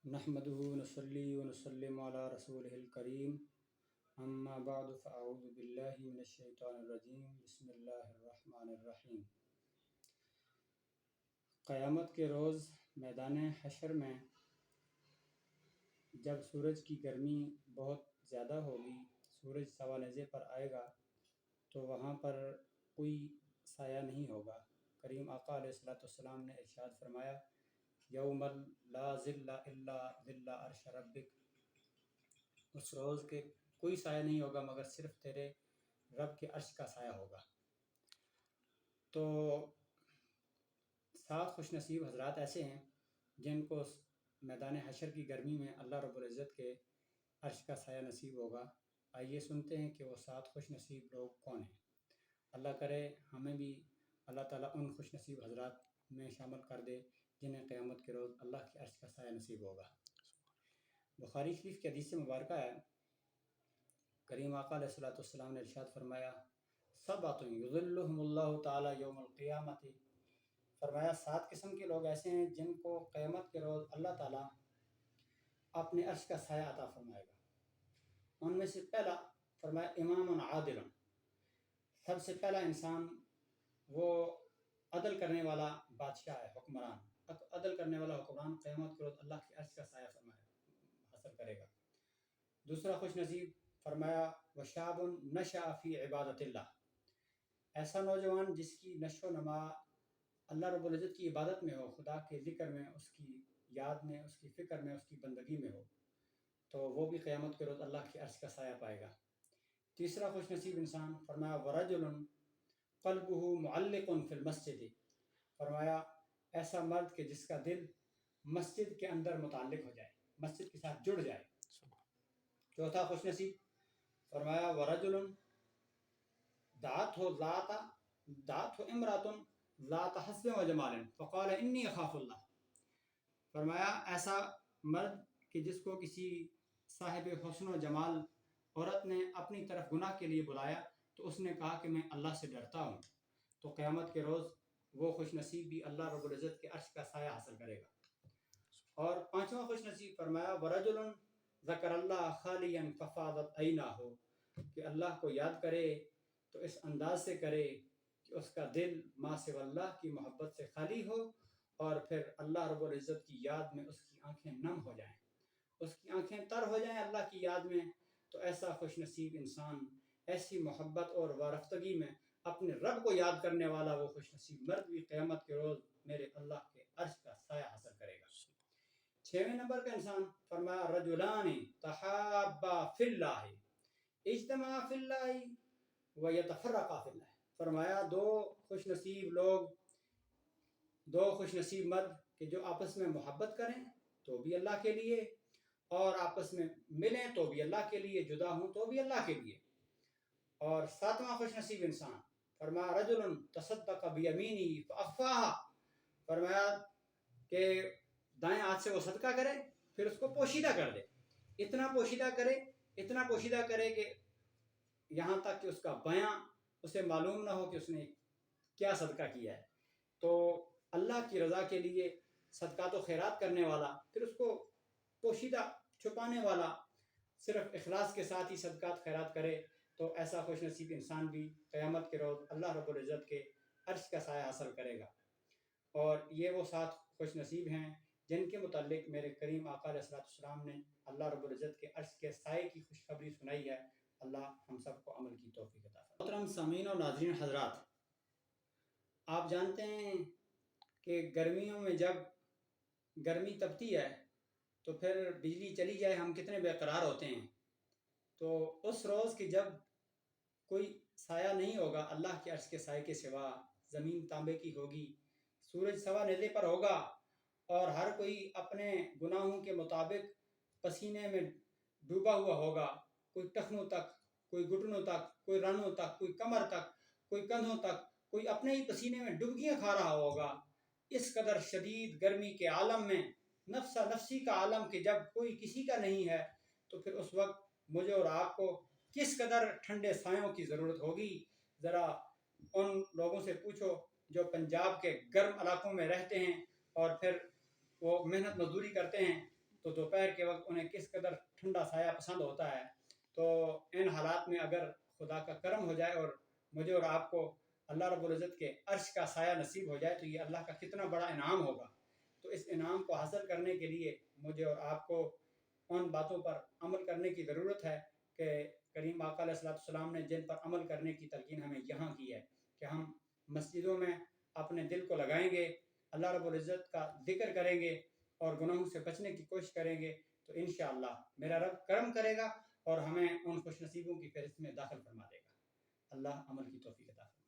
نحمده ونصلي ونسلم على رسوله الكريم اما بعد فاعوذ بالله من الشیطان الرجیم بسم اللہ الرحمن الرحیم۔ قیامت کے روز میدان حشر میں جب سورج کی گرمی بہت زیادہ ہوگی، سورج سوا نیزے پر آئے گا تو وہاں پر کوئی سایہ نہیں ہوگا۔ کریم آقا علیہ الصلوۃ والسلام نے ارشاد فرمایا، یوم لا ظل الا ظل عرش ربک، اس روز کے کوئی سایہ نہیں ہوگا مگر صرف تیرے رب کے عرش کا سایہ ہوگا۔ تو 7 خوش نصیب حضرات ایسے ہیں جن کو میدان حشر کی گرمی میں اللہ رب العزت کے عرش کا سایہ نصیب ہوگا۔ آئیے سنتے ہیں کہ وہ 7 خوش نصیب لوگ کون ہیں۔ اللہ کرے ہمیں بھی اللہ تعالیٰ ان خوش نصیب حضرات میں شامل کر دے جنہیں قیامت کے روز اللہ کے عرش کا سایہ نصیب ہوگا۔ بخاری شریف کی حدیث مبارکہ ہے، کریم آقا علیہ الصلوۃ والسلام نے ارشاد فرمایا، سبعۃ یظلھم اللہ تعالیٰ یوم القیامۃ، فرمایا 7 قسم کے لوگ ایسے ہیں جن کو قیامت کے روز اللہ تعالیٰ اپنے عرش کا سایہ عطا فرمائے گا۔ ان میں سے پہلا فرمایا امام عادل، سب سے پہلا انسان وہ عدل کرنے والا بادشاہ ہے، حکمران، عدل کرنے والا حکمران قیامت کے روز اللہ کے عرش کا سایہ حاصل کرے گا۔ دوسرا خوش نصیب فرمایا وشاب نشأ فی عبادت اللہ، ایسا نوجوان جس کی نشو و نما اللہ رب العزت کی عبادت میں ہو، خدا کے ذکر میں، اس کی یاد میں، اس کی فکر میں، اس کی بندگی میں ہو، تو وہ بھی قیامت کے روز اللہ کے عرش کا سایہ پائے گا۔ تیسرا خوش نصیب انسان فرمایا ورجل قلبہ معلق فی المسجد، فرمایا ایسا مرد کہ جس کا دل مسجد کے اندر متعلق ہو جائے، مسجد کے ساتھ جڑ جائے۔ چوتھا خوش نصیب فرمایا ورجل دعته امرأة ذات حسب وجمال فقال انی اخاف اللہ، فرمایا ایسا مرد کہ جس کو کسی صاحب حسن و جمال عورت نے اپنی طرف گناہ کے لیے بلایا تو اس نے کہا کہ میں اللہ سے ڈرتا ہوں، تو قیامت کے روز وہ خوش نصیب بھی اللہ رب العزت کے عرش کا سایہ حاصل کرے گا۔ اور پانچواں خوش نصیب فرمایا ورجل ذکر اللہ خالیا ففاضت عیناہ، کہ اللہ کو یاد کرے تو اس انداز سے کرے کہ اس کا دل ما سوی اللہ کی محبت سے خالی ہو، اور پھر اللہ رب العزت کی یاد میں اس کی آنکھیں نم ہو جائیں، اس کی آنکھیں تر ہو جائیں اللہ کی یاد میں۔ تو ایسا خوش نصیب انسان ایسی محبت اور وارفتگی میں اپنے رب کو یاد کرنے والا وہ خوش نصیب مرد بھی قیامت کے روز میرے اللہ کے عرش کا سایہ حاصل کرے گا۔ 6ویں نمبر کا انسان فرمایا رجلان تحابا فی اللہ اجتمعا فی اللہ ویتفرقا فی اللہ، فرمایا 2 خوش نصیب لوگ، 2 خوش نصیب مرد کہ جو آپس میں محبت کریں تو بھی اللہ کے لیے، اور آپس میں ملیں تو بھی اللہ کے لیے، جدا ہوں تو بھی اللہ کے لیے۔ اور 7واں خوش نصیب انسان فرمایا رجل تصدق بیمینہ فاخفاہا، فرمایا کہ دائیں ہاتھ سے وہ صدقہ کرے پھر اس کو پوشیدہ کر دے، اتنا پوشیدہ کرے کہ یہاں تک کہ اس کا بیاں اسے معلوم نہ ہو کہ اس نے کیا صدقہ کیا ہے۔ تو اللہ کی رضا کے لیے صدقات و خیرات کرنے والا، پھر اس کو پوشیدہ چھپانے والا، صرف اخلاص کے ساتھ ہی صدقات خیرات کرے، تو ایسا خوش نصیب انسان بھی قیامت کے روز اللہ رب العزت کے عرش کا سایہ حاصل کرے گا۔ اور یہ وہ 7 خوش نصیب ہیں جن کے متعلق میرے کریم آقا علیہ الصلوۃ والسلام نے اللہ رب العزت کے عرش کے سائے کی خوشخبری سنائی ہے۔ اللہ ہم سب کو عمل کی توفیق عطا فرمائے۔ محترم سامعین اور ناظرین حضرات، آپ جانتے ہیں کہ گرمیوں میں جب گرمی تپتی ہے تو پھر بجلی چلی جائے ہم کتنے بے قرار ہوتے ہیں۔ تو اس روز کی جب کوئی سایہ نہیں ہوگا اللہ کے عرش کے سائے کے سوا، زمین تانبے کی ہوگی، سورج سوا نیزے پر ہوگا، اور ہر کوئی اپنے گناہوں کے مطابق پسینے میں ڈوبا ہوا ہوگا، کوئی ٹخنوں تک، کوئی گھٹنوں تک، کوئی رانوں تک، کوئی کمر تک، کوئی کندھوں تک، کوئی اپنے ہی پسینے میں ڈبکیاں کھا رہا ہوگا۔ اس قدر شدید گرمی کے عالم میں، نفسا نفسی کا عالم کہ جب کوئی کسی کا نہیں ہے، تو پھر اس وقت مجھے اور آپ کو کس قدر ٹھنڈے سایوں کی ضرورت ہوگی۔ ذرا ان لوگوں سے پوچھو جو پنجاب کے گرم علاقوں میں رہتے ہیں اور پھر وہ محنت مزدوری کرتے ہیں، تو دوپہر کے وقت انہیں کس قدر ٹھنڈا سایہ پسند ہوتا ہے. تو ان حالات میں اگر خدا کا کرم ہو جائے اور مجھے اور آپ کو اللہ رب العزت کے عرش کا سایہ نصیب ہو جائے تو یہ اللہ کا کتنا بڑا انعام ہوگا. تو اس انعام کو حاصل کرنے کے لیے مجھے اور آپ کو ان باتوں پر عمل کرنے کی ضرورت ہے کہ کریم آقا علیہ السلام نے جن پر عمل کرنے کی تلقین ہمیں یہاں کی ہے کہ ہم مسجدوں میں اپنے دل کو لگائیں گے, اللہ رب العزت کا ذکر کریں گے اور گناہوں سے بچنے کی کوشش کریں گے, تو انشاءاللہ میرا رب کرم کرے گا اور ہمیں ان خوش نصیبوں کی فہرست میں داخل فرما دے گا. اللہ عمل کی توفیق عطا فرمائے.